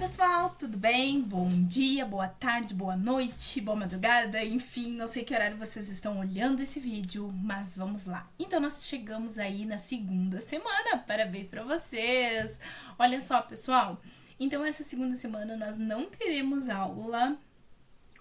pessoal, tudo bem? Bom dia, boa tarde, boa noite, boa madrugada, enfim, não sei que horário vocês estão olhando esse vídeo, mas vamos lá. Então nós chegamos aí na segunda semana, parabéns pra vocês! Olha só, pessoal, então essa segunda semana nós não teremos aula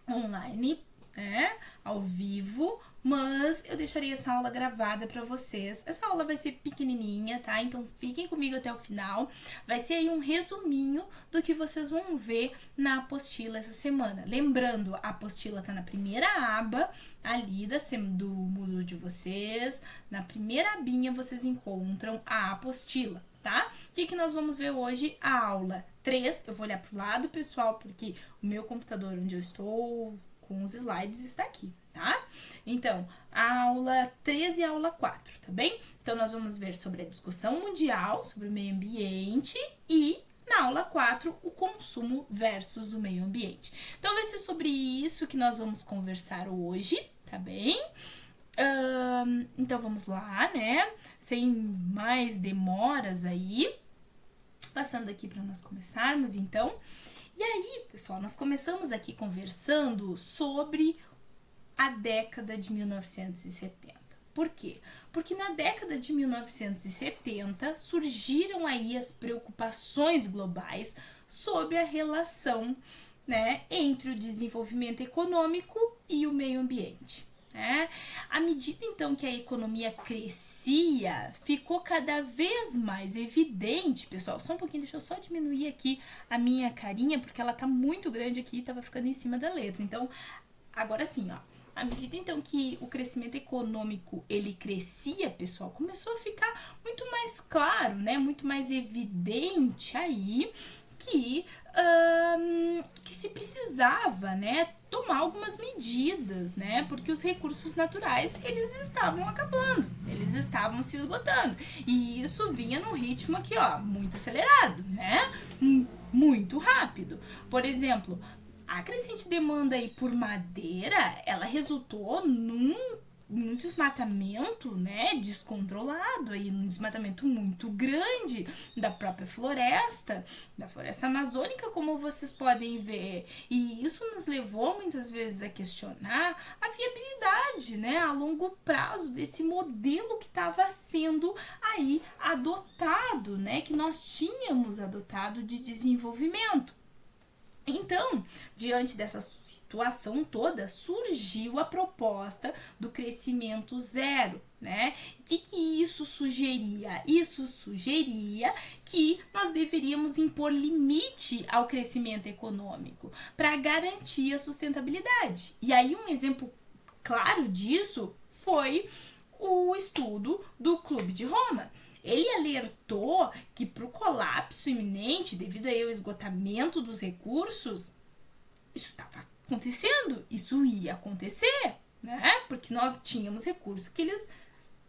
online, né, ao vivo, mas eu deixarei essa aula gravada para vocês. Essa aula vai ser pequenininha, tá? Então fiquem comigo até o final. Vai ser aí um resuminho do que vocês vão ver na apostila essa semana. Lembrando, a apostila tá na primeira aba ali do Moodle de vocês. Na primeira abinha vocês encontram a apostila, tá? O que nós vamos ver hoje? A aula 3. Eu vou olhar pro lado, pessoal, porque o meu computador onde eu estou com os slides está aqui, tá? Então, a aula 3 e a aula 4, tá bem? Então, nós vamos ver sobre a discussão mundial, sobre o meio ambiente e, na aula 4, o consumo versus o meio ambiente. Então, vai ser sobre isso que nós vamos conversar hoje, tá bem? Então, vamos lá, né? Sem mais demoras aí. Passando aqui para nós começarmos, então. E aí, pessoal, nós começamos aqui conversando sobre a década de 1970. Por quê? Porque na década de 1970 surgiram aí as preocupações globais sobre a relação, né, entre o desenvolvimento econômico e o meio ambiente. À medida então que a economia crescia, ficou cada vez mais evidente, pessoal, só um pouquinho, deixa eu só diminuir aqui a minha carinha, porque ela tá muito grande aqui e tava ficando em cima da letra. Então, agora sim, ó, à medida então que o crescimento econômico ele crescia, pessoal, começou a ficar muito mais claro, né, muito mais evidente aí que se precisava, né, tomar algumas medidas, né, porque os recursos naturais, eles estavam acabando, eles estavam se esgotando, e isso vinha num ritmo aqui, ó, muito acelerado, né, muito rápido. Por exemplo, a crescente demanda aí por madeira, ela resultou num desmatamento, né, descontrolado, aí, num desmatamento muito grande da própria floresta, da floresta amazônica, como vocês podem ver. E isso nos levou muitas vezes a questionar a viabilidade, né, a longo prazo desse modelo que estava sendo aí adotado, né, que nós tínhamos adotado de desenvolvimento. Então, diante dessa situação toda, surgiu a proposta do crescimento zero, né? O que isso sugeria? Isso sugeria que nós deveríamos impor limite ao crescimento econômico para garantir a sustentabilidade. E aí um exemplo claro disso foi o estudo do Clube de Roma. Ele alertou que para o colapso iminente, devido ao esgotamento dos recursos, isso estava acontecendo, isso ia acontecer, né? Porque nós tínhamos recursos que eles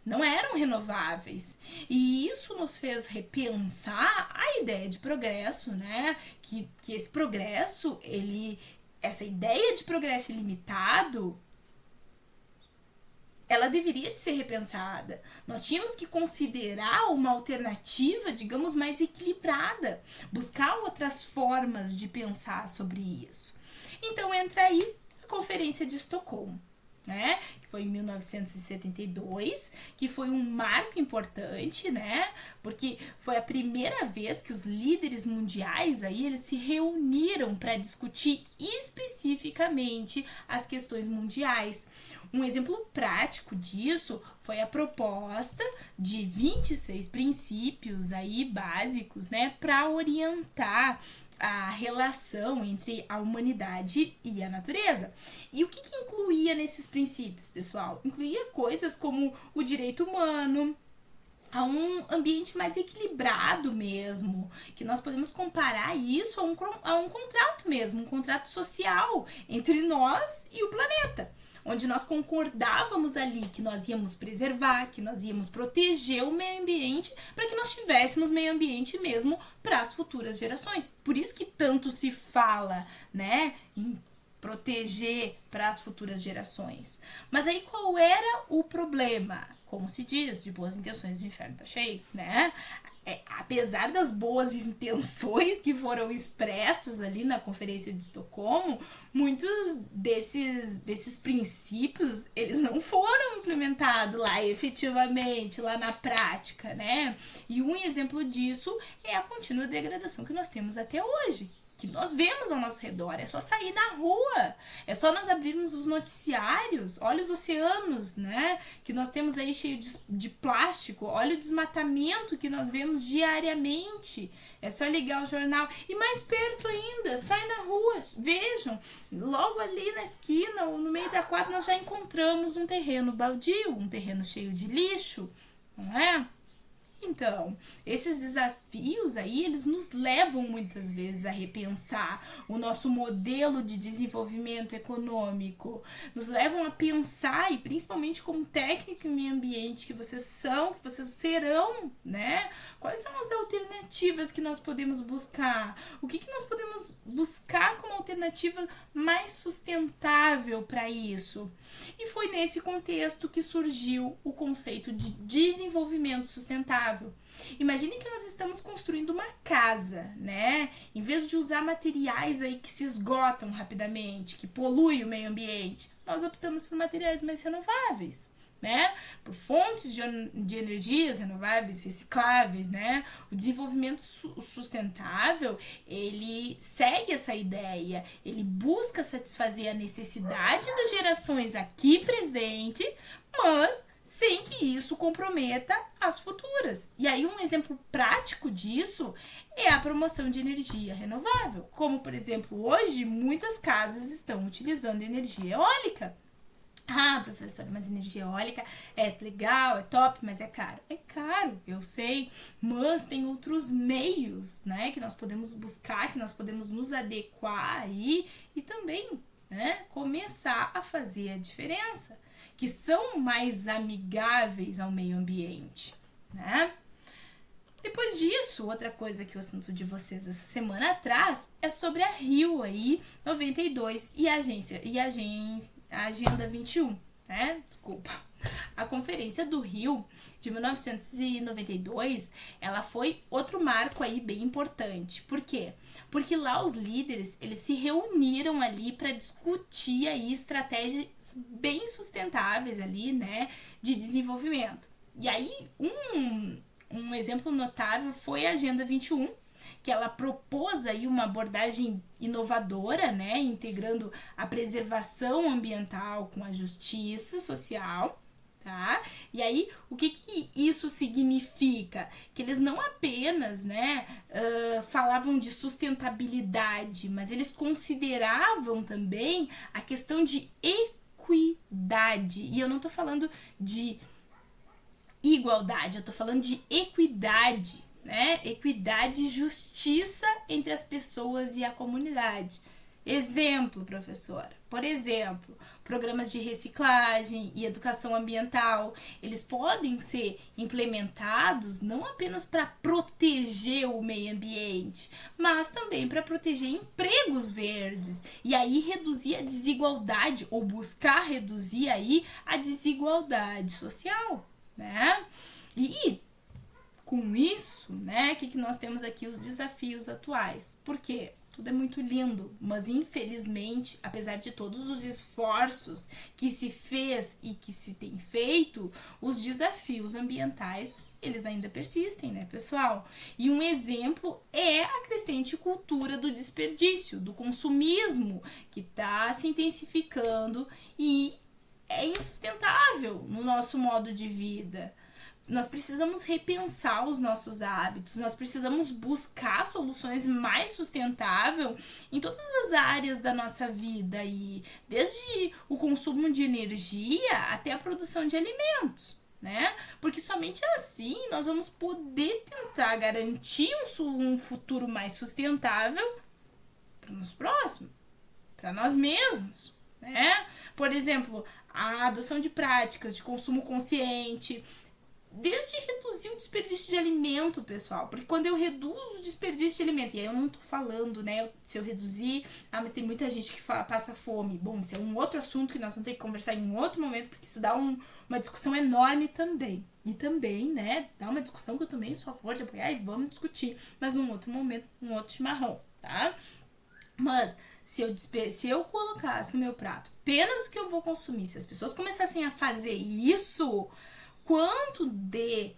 não eram renováveis. E isso nos fez repensar a ideia de progresso, né? Que esse progresso, essa ideia de progresso ilimitado, ela deveria de ser repensada. Nós tínhamos que considerar uma alternativa, digamos, mais equilibrada, buscar outras formas de pensar sobre isso. Então entra aí a Conferência de Estocolmo, né, que foi em 1972, que foi um marco importante, né, porque foi a primeira vez que os líderes mundiais aí, eles se reuniram para discutir especificamente as questões mundiais. Um exemplo prático disso foi a proposta de 26 princípios aí básicos, né, para orientar a relação entre a humanidade e a natureza. E o que incluía nesses princípios, pessoal? Incluía coisas como o direito humano, a um ambiente mais equilibrado mesmo, que nós podemos comparar isso a um contrato mesmo, um contrato social entre nós e o planeta, onde nós concordávamos ali que nós íamos preservar, que nós íamos proteger o meio ambiente para que nós tivéssemos meio ambiente mesmo para as futuras gerações. Por isso que tanto se fala, né, em proteger para as futuras gerações. Mas aí qual era o problema? Como se diz, de boas intenções o inferno tá cheio, né? apesar das boas intenções que foram expressas ali na Conferência de Estocolmo, muitos desses princípios, eles não foram implementados lá efetivamente, lá na prática, né? E um exemplo disso é a contínua degradação que nós temos até hoje, que nós vemos ao nosso redor. É só sair na rua, é só nós abrirmos os noticiários, olha os oceanos, né, que nós temos aí cheio de plástico, olha o desmatamento que nós vemos diariamente, é só ligar o jornal, e mais perto ainda, sai na rua, vejam, logo ali na esquina ou no meio da quadra nós já encontramos um terreno baldio, um terreno cheio de lixo, não é? Então, esses desafios aí, eles nos levam muitas vezes a repensar o nosso modelo de desenvolvimento econômico, nos levam a pensar, e principalmente como técnico em meio ambiente que vocês serão, né? Quais são as alternativas que nós podemos buscar? O que nós podemos buscar como alternativa mais sustentável para isso? E foi nesse contexto que surgiu o conceito de desenvolvimento sustentável. Imagine que nós estamos construindo uma casa, né? Em vez de usar materiais aí que se esgotam rapidamente, que poluem o meio ambiente, nós optamos por materiais mais renováveis, né? Por fontes de energias renováveis, recicláveis, né? O desenvolvimento sustentável, ele segue essa ideia, ele busca satisfazer a necessidade das gerações aqui presente, mas sem que isso comprometa as futuras. E aí um exemplo prático disso é a promoção de energia renovável. Como, por exemplo, hoje muitas casas estão utilizando energia eólica. Ah, professora, mas energia eólica é legal, é top, mas é caro. É caro, eu sei, mas tem outros meios, né, que nós podemos buscar, que nós podemos nos adequar aí e também, né, começar a fazer a diferença, que são mais amigáveis ao meio ambiente, né? Depois disso, outra coisa que o assunto de vocês essa semana atrás é sobre a Rio aí, 92 e a Agenda 21, né? Desculpa. A Conferência do Rio de 1992, ela foi outro marco aí bem importante. Por quê? Porque lá os líderes, eles se reuniram ali para discutir aí estratégias bem sustentáveis ali, né, de desenvolvimento. E aí, um exemplo notável foi a Agenda 21, que ela propôs aí uma abordagem inovadora, né, integrando a preservação ambiental com a justiça social, tá? E aí, o que isso significa? Que eles não apenas, né, falavam de sustentabilidade, mas eles consideravam também a questão de equidade. E eu não tô falando de igualdade, eu tô falando de equidade, né? Equidade e justiça entre as pessoas e a comunidade. Exemplo, professora. Por exemplo, programas de reciclagem e educação ambiental, eles podem ser implementados não apenas para proteger o meio ambiente, mas também para proteger empregos verdes e aí reduzir a desigualdade ou buscar reduzir aí a desigualdade social, né? E com isso, né, que nós temos aqui os desafios atuais. Por quê? Tudo é muito lindo, mas infelizmente, apesar de todos os esforços que se fez e que se tem feito, os desafios ambientais, eles ainda persistem, né, pessoal? E um exemplo é a crescente cultura do desperdício, do consumismo, que está se intensificando e é insustentável no nosso modo de vida. Nós precisamos repensar os nossos hábitos, nós precisamos buscar soluções mais sustentáveis em todas as áreas da nossa vida, e desde o consumo de energia até a produção de alimentos, né? Porque somente assim nós vamos poder tentar garantir um futuro mais sustentável para nós próximos, para nós mesmos, né? Por exemplo, a adoção de práticas de consumo consciente, desde reduzir o desperdício de alimento, pessoal, porque quando eu reduzo o desperdício de alimento, e aí eu não tô falando, né, se eu reduzir, mas tem muita gente que passa fome. Bom, isso é um outro assunto que nós vamos ter que conversar em um outro momento, porque isso dá uma discussão enorme também. E também, né, dá uma discussão que eu também sou a favor de apoiar e vamos discutir, mas num outro momento, num outro chimarrão, tá? Mas se eu colocasse no meu prato apenas o que eu vou consumir, se as pessoas começassem a fazer isso, quanto de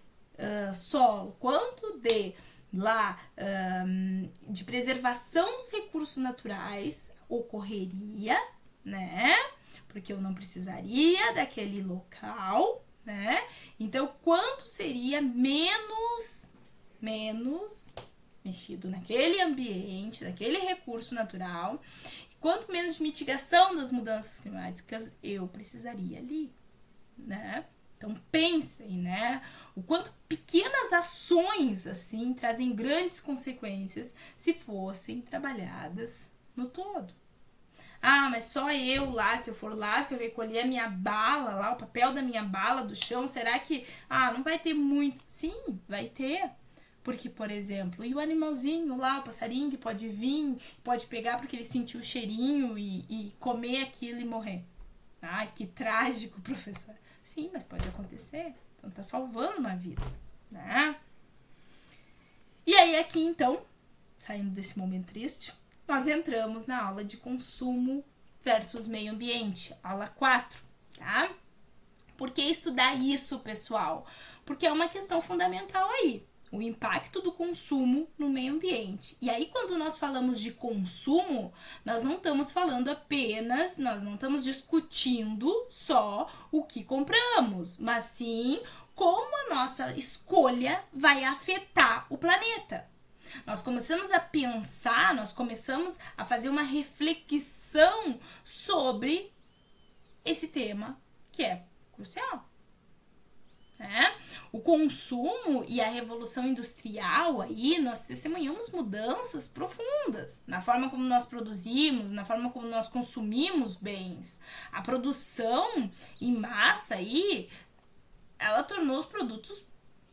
solo, quanto de de preservação dos recursos naturais ocorreria, né? Porque eu não precisaria daquele local, né? Então, quanto seria menos mexido naquele ambiente, naquele recurso natural, e quanto menos de mitigação das mudanças climáticas eu precisaria ali, né? Então pensem, né? O quanto pequenas ações assim trazem grandes consequências se fossem trabalhadas no todo. Ah, mas só eu lá, se eu for lá, se eu recolher a minha bala lá, o papel da minha bala do chão, será que não vai ter muito? Sim, vai ter. Porque, por exemplo, e o animalzinho lá, o passarinho que pode vir, pode pegar porque ele sentiu o cheirinho e comer aquilo e morrer. Ai, que trágico, professor. Sim, mas pode acontecer. Então tá salvando uma vida, né? E aí aqui então, saindo desse momento triste, nós entramos na aula de consumo versus meio ambiente, aula 4, tá? Por que estudar isso, pessoal? Porque é uma questão fundamental aí. O impacto do consumo no meio ambiente. E aí, quando nós falamos de consumo, nós não estamos falando apenas, nós não estamos discutindo só o que compramos, mas sim como a nossa escolha vai afetar o planeta. Nós começamos a pensar, nós começamos a fazer uma reflexão sobre esse tema que é crucial. O consumo e a revolução industrial aí, nós testemunhamos mudanças profundas na forma como nós produzimos, na forma como nós consumimos bens. A produção em massa aí, ela tornou os produtos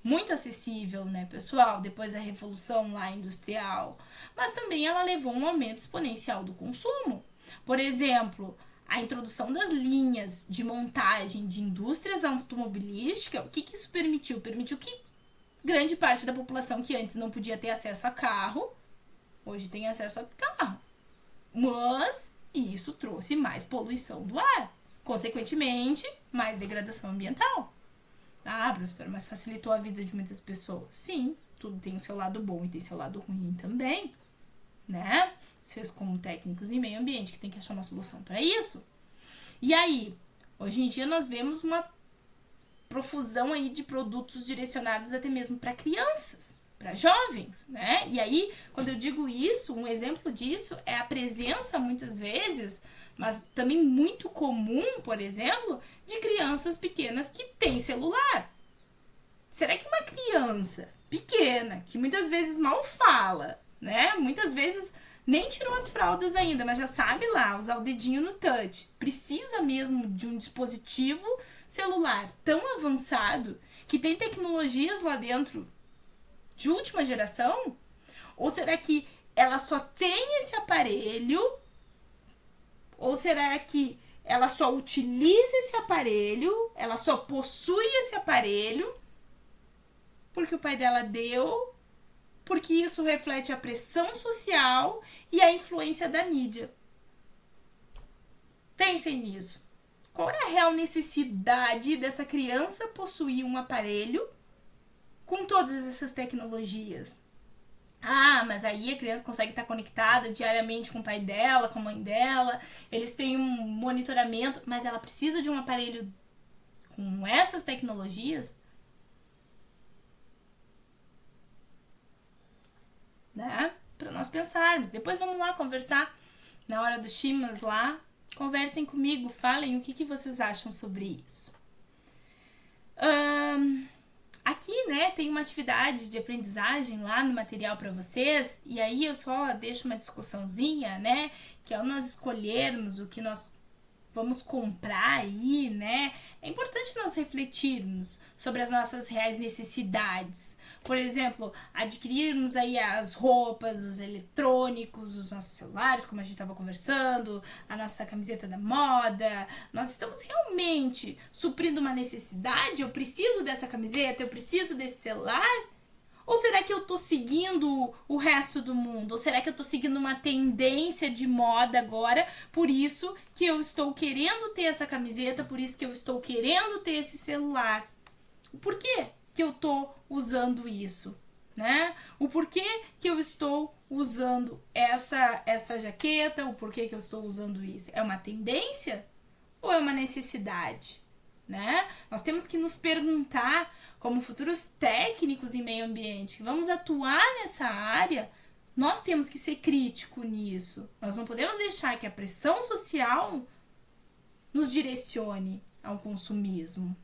muito acessível, né, pessoal, depois da revolução lá industrial. Mas também ela levou a um aumento exponencial do consumo. Por exemplo, a introdução das linhas de montagem de indústrias automobilísticas, o que isso permitiu? Permitiu que grande parte da população que antes não podia ter acesso a carro, hoje tem acesso a carro. Mas isso trouxe mais poluição do ar, consequentemente, mais degradação ambiental. Ah, professora, mas facilitou a vida de muitas pessoas. Sim, tudo tem o seu lado bom e tem seu lado ruim também, né? Vocês como técnicos em meio ambiente que tem que achar uma solução para isso. E aí, hoje em dia nós vemos uma profusão aí de produtos direcionados até mesmo para crianças, para jovens, né? E aí, quando eu digo isso, um exemplo disso é a presença muitas vezes, mas também muito comum, por exemplo, de crianças pequenas que têm celular. Será que uma criança pequena, que muitas vezes mal fala, né? Muitas vezes nem tirou as fraldas ainda, mas já sabe lá usar o dedinho no touch, precisa mesmo de um dispositivo celular tão avançado que tem tecnologias lá dentro de última geração? Ou será que ela só tem esse aparelho? Ou será que ela só utiliza esse aparelho, ela só possui esse aparelho porque o pai dela deu, porque isso reflete a pressão social e a influência da mídia? Pensem nisso. Qual é a real necessidade dessa criança possuir um aparelho com todas essas tecnologias? Ah, mas aí a criança consegue estar conectada diariamente com o pai dela, com a mãe dela, eles têm um monitoramento, mas ela precisa de um aparelho com essas tecnologias? Né? Para nós pensarmos. Depois vamos lá conversar na hora dos chimas lá. Conversem comigo, falem o que vocês acham sobre isso. Aqui, né, tem uma atividade de aprendizagem lá no material para vocês, e aí eu só deixo uma discussãozinha, né, que ao nós escolhermos o que nós vamos comprar aí, né? É importante nós refletirmos sobre as nossas reais necessidades. Por exemplo, adquirirmos aí as roupas, os eletrônicos, os nossos celulares, como a gente estava conversando, a nossa camiseta da moda. Nós estamos realmente suprindo uma necessidade? Eu preciso dessa camiseta? Eu preciso desse celular? Ou será que eu tô seguindo o resto do mundo? Ou será que eu tô seguindo uma tendência de moda agora? Por isso que eu estou querendo ter essa camiseta, por isso que eu estou querendo ter esse celular. Por que que eu tô usando isso? Né? O porquê que eu estou usando essa jaqueta? O porquê que eu estou usando isso? É uma tendência ou é uma necessidade? Né? Nós temos que nos perguntar, como futuros técnicos em meio ambiente, que vamos atuar nessa área, nós temos que ser críticos nisso. Nós não podemos deixar que a pressão social nos direcione ao consumismo.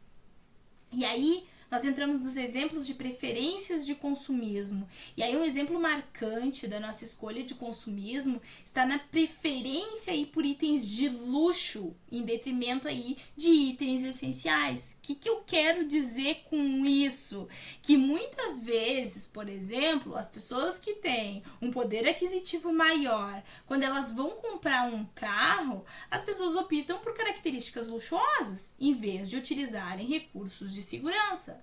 E aí, nós entramos nos exemplos de preferências de consumismo. E aí um exemplo marcante da nossa escolha de consumismo está na preferência aí por itens de luxo, em detrimento aí de itens essenciais. O que eu quero dizer com isso? Que muitas vezes, por exemplo, as pessoas que têm um poder aquisitivo maior, quando elas vão comprar um carro, as pessoas optam por características luxuosas, em vez de utilizarem recursos de segurança.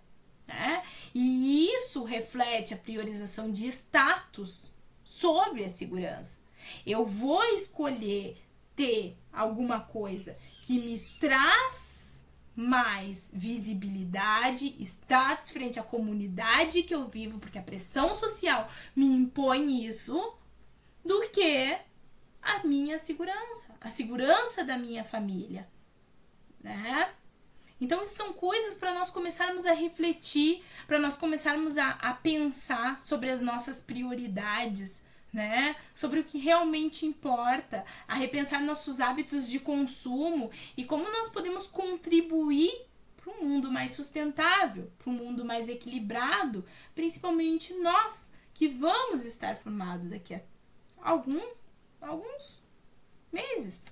Né? E isso reflete a priorização de status sobre a segurança. Eu vou escolher ter alguma coisa que me traz mais visibilidade, status frente à comunidade que eu vivo, porque a pressão social me impõe isso, do que a minha segurança, a segurança da minha família, né? Então, isso são coisas para nós começarmos a refletir, para nós começarmos a pensar sobre as nossas prioridades, né? Sobre o que realmente importa, a repensar nossos hábitos de consumo e como nós podemos contribuir para um mundo mais sustentável, para um mundo mais equilibrado, principalmente nós, que vamos estar formados daqui a alguns meses.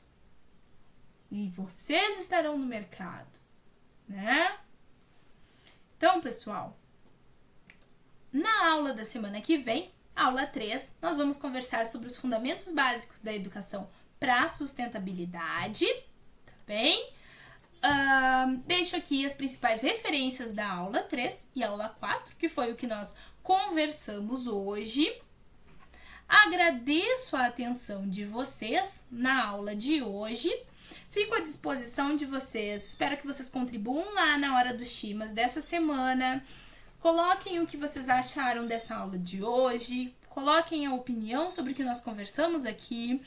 E vocês estarão no mercado. Né? Então, pessoal, na aula da semana que vem, aula 3, nós vamos conversar sobre os fundamentos básicos da educação para a sustentabilidade, tá bem? Deixo aqui as principais referências da aula 3 e aula 4, que foi o que nós conversamos hoje. Agradeço a atenção de vocês na aula de hoje. Fico à disposição de vocês. Espero que vocês contribuam lá na hora dos chimas dessa semana. Coloquem o que vocês acharam dessa aula de hoje. Coloquem a opinião sobre o que nós conversamos aqui.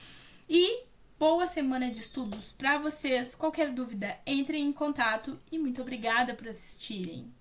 E boa semana de estudos para vocês. Qualquer dúvida, entrem em contato. E muito obrigada por assistirem.